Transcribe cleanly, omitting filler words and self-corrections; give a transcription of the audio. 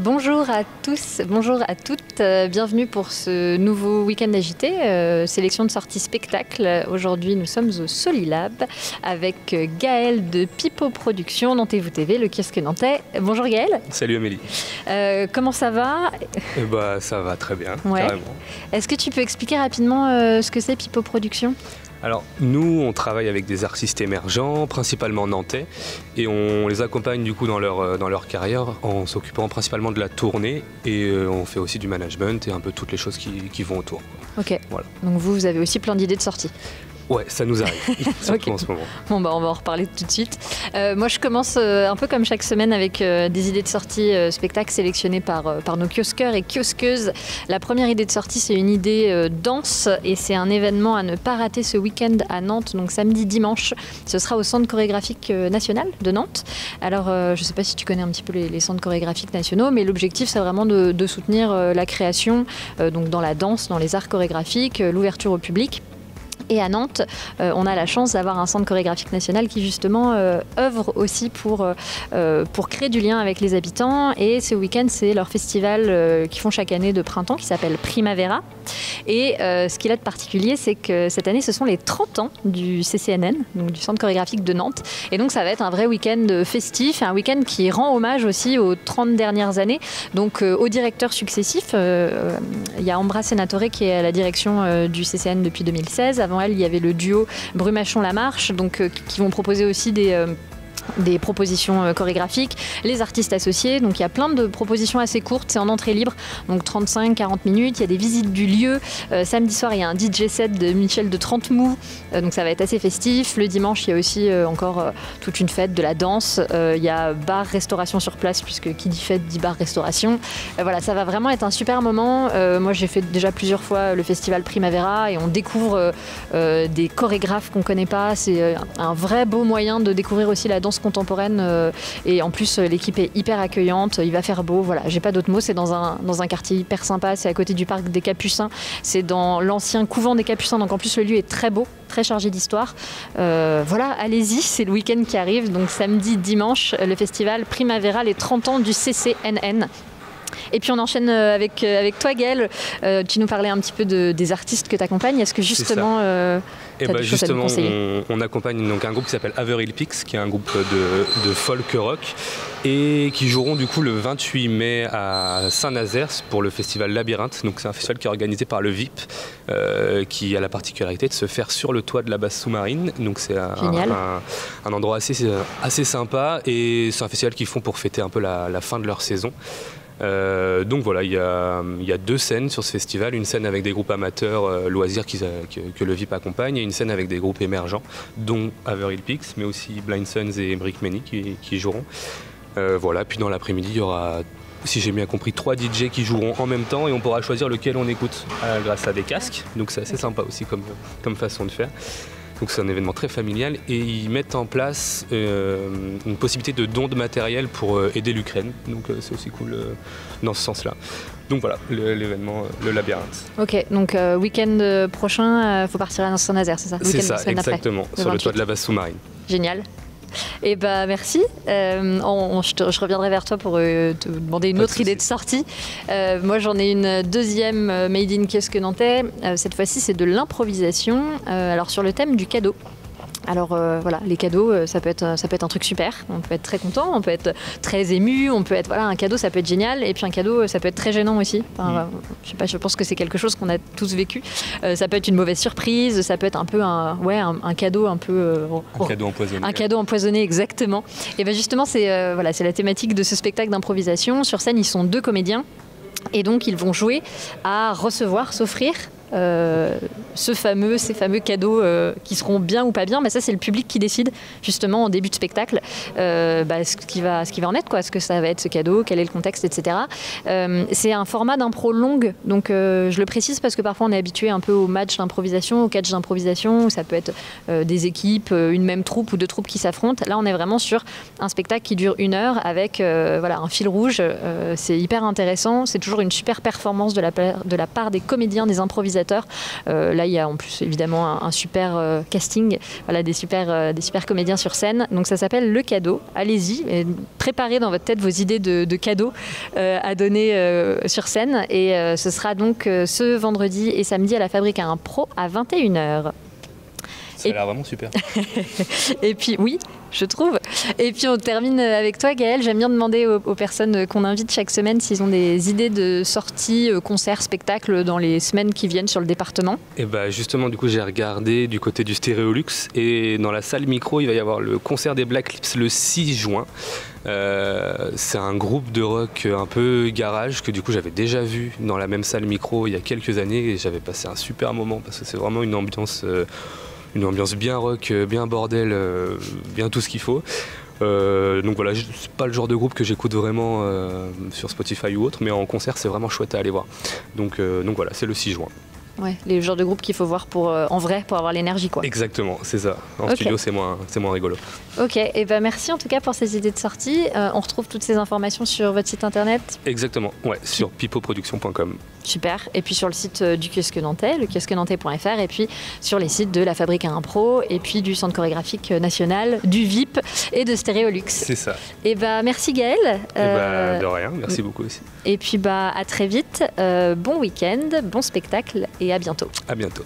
Bonjour à tous, bonjour à toutes, bienvenue pour ce nouveau week-end agité, sélection de sorties spectacles. Aujourd'hui nous sommes au Solilab avec Gaël de Pipo Productions, Nantais-Vous TV, le kiosque nantais. Bonjour Gaël. Salut Amélie. Comment ça va? Ça va très bien, ouais. Carrément. Est-ce que tu peux expliquer rapidement ce que c'est Pipo Productions? Alors nous on travaille avec des artistes émergents, principalement nantais, et on les accompagne du coup dans leur carrière en s'occupant principalement de la tournée, et on fait aussi du management et un peu toutes les choses qui vont autour. Ok, voilà. Donc vous avez aussi plein d'idées de sorties? Ouais, ça nous arrive, surtout en ce moment. Bon, on va en reparler tout de suite. Moi, je commence un peu comme chaque semaine avec des idées de sortie spectacle sélectionnées par nos kiosqueurs et kiosqueuses. La première idée de sortie, c'est une idée danse et c'est un événement à ne pas rater ce week-end à Nantes, donc samedi, dimanche. Ce sera au Centre chorégraphique national de Nantes. Alors, je ne sais pas si tu connais un petit peu les centres chorégraphiques nationaux, mais l'objectif, c'est vraiment de soutenir la création donc dans la danse, dans les arts chorégraphiques, l'ouverture au public. Et à Nantes, on a la chance d'avoir un centre chorégraphique national qui justement œuvre aussi pour créer du lien avec les habitants. Et ce week-end, c'est leur festival qu'ils font chaque année de printemps qui s'appelle Primavera. Et ce qu'il a de particulier, c'est que cette année, ce sont les 30 ans du CCNN, donc du centre chorégraphique de Nantes. Et donc ça va être un vrai week-end festif, un week-end qui rend hommage aussi aux 30 dernières années, donc aux directeurs successifs. Il y a Ambra Senatore qui est à la direction du CCN depuis 2016. Avant elle, il y avait le duo Brumachon-Lamarche, donc qui vont proposer aussi des propositions chorégraphiques, les artistes associés, donc il y a plein de propositions assez courtes, c'est en entrée libre, donc 35-40 minutes, il y a des visites du lieu, samedi soir il y a un DJ set de Michel de 30 Mous, donc ça va être assez festif, le dimanche il y a aussi encore toute une fête de la danse, il y a bar, restauration sur place, puisque qui dit fête dit bar, restauration, voilà, ça va vraiment être un super moment. Moi j'ai fait déjà plusieurs fois le festival Primavera et on découvre des chorégraphes qu'on connaît pas, c'est un vrai beau moyen de découvrir aussi la danse contemporaine et en plus l'équipe est hyper accueillante, il va faire beau, voilà, j'ai pas d'autres mots, c'est dans un quartier hyper sympa, c'est à côté du parc des Capucins, c'est dans l'ancien couvent des Capucins, donc en plus le lieu est très beau, très chargé d'histoire. Voilà, allez-y, c'est le week-end qui arrive, donc samedi, dimanche, le festival Primavera, les 30 ans du CCNN. Et puis on enchaîne avec toi Gaël, tu nous parlais un petit peu des artistes que tu accompagnes, est-ce que justement justement on accompagne donc un groupe qui s'appelle Averil Pix, qui est un groupe de folk rock et qui joueront du coup le 28 mai à Saint-Nazaire pour le festival Labyrinthe. Donc c'est un festival qui est organisé par le VIP, qui a la particularité de se faire sur le toit de la base sous-marine. Donc c'est un endroit assez sympa et c'est un festival qu'ils font pour fêter un peu la fin de leur saison. Donc voilà, il y a deux scènes sur ce festival, une scène avec des groupes amateurs loisirs que le VIP accompagne et une scène avec des groupes émergents, dont Averil Pix, mais aussi Blind Suns et Brick Many qui joueront. Voilà, puis dans l'après-midi, il y aura, si j'ai bien compris, 3 DJ qui joueront en même temps et on pourra choisir lequel on écoute grâce à des casques. Donc c'est assez sympa aussi comme façon de faire. Donc c'est un événement très familial et ils mettent en place une possibilité de don de matériel pour aider l'Ukraine. Donc c'est aussi cool dans ce sens-là. Donc voilà, l'événement, le Labyrinthe. Ok, donc week-end prochain, il faut partir à Saint-Nazaire, c'est ça? C'est ça, exactement, sur le toit de la base sous-marine. Génial. Et bah merci. Je reviendrai vers toi pour te demander une autre idée de sortie. Moi j'en ai une deuxième Made in Kiosque Nantais. Cette fois-ci c'est de l'improvisation. Alors sur le thème du cadeau. Alors voilà, les cadeaux, ça peut être un truc super. On peut être très content, on peut être très ému, on peut être un cadeau, ça peut être génial. Et puis un cadeau, ça peut être très gênant aussi. Enfin, je sais pas, je pense que c'est quelque chose qu'on a tous vécu. Ça peut être une mauvaise surprise, ça peut être un peu un cadeau un peu un cadeau empoisonné. Un cadeau empoisonné, exactement. Et bien justement, c'est la thématique de ce spectacle d'improvisation. Sur scène, ils sont 2 comédiens. Et donc, ils vont jouer à recevoir, s'offrir ces fameux cadeaux qui seront bien ou pas bien, mais ça c'est le public qui décide justement en début de spectacle ce qui va en être, quoi, ce que ça va être ce cadeau, quel est le contexte, etc. C'est un format d'impro longue, donc je le précise parce que parfois on est habitué un peu aux matchs d'improvisation, aux catchs d'improvisation, où ça peut être des équipes, une même troupe ou 2 troupes qui s'affrontent. Là on est vraiment sur un spectacle qui dure 1 heure avec un fil rouge. C'est hyper intéressant, c'est toujours une super performance de la part des comédiens, des improvisateurs réalisateur. Là, il y a en plus évidemment un super casting, voilà, des super comédiens sur scène. Donc ça s'appelle Le Cadeau. Allez-y, préparez dans votre tête vos idées de cadeaux à donner sur scène. Et ce sera donc ce vendredi et samedi à la Fabrique à Impro à 21h. Ça a l'air vraiment super. Et puis, oui, je trouve. Et puis, on termine avec toi, Gaël. J'aime bien demander aux personnes qu'on invite chaque semaine s'ils ont des idées de sorties, concerts, spectacles dans les semaines qui viennent sur le département. Et bah justement, du coup, j'ai regardé du côté du Stéréolux et dans la salle micro, il va y avoir le concert des Black Lips le 6 juin. C'est un groupe de rock un peu garage que du coup j'avais déjà vu dans la même salle micro il y a quelques années et j'avais passé un super moment parce que c'est vraiment une ambiance bien rock, bien bordel, bien tout ce qu'il faut. Donc voilà, c'est pas le genre de groupe que j'écoute vraiment sur Spotify ou autre, mais en concert c'est vraiment chouette à aller voir. Donc voilà, c'est le 6 juin. Ouais, les genres de groupes qu'il faut voir en vrai pour avoir l'énergie, quoi. Exactement, c'est ça. En studio, c'est moins rigolo. Ok, et ben merci en tout cas pour ces idées de sortie. On retrouve toutes ces informations sur votre site internet. Exactement, ouais, sur pipoproduction.com. Super, et puis sur le site du kiosque nantais, lekiosquenantais.fr, et puis sur les sites de la Fabrique à Impro, et puis du Centre chorégraphique national, du VIP et de Stéréolux. C'est ça. Et ben merci Gaël. De rien, merci beaucoup aussi. Et puis à très vite, bon week-end, bon spectacle et à bientôt. À bientôt.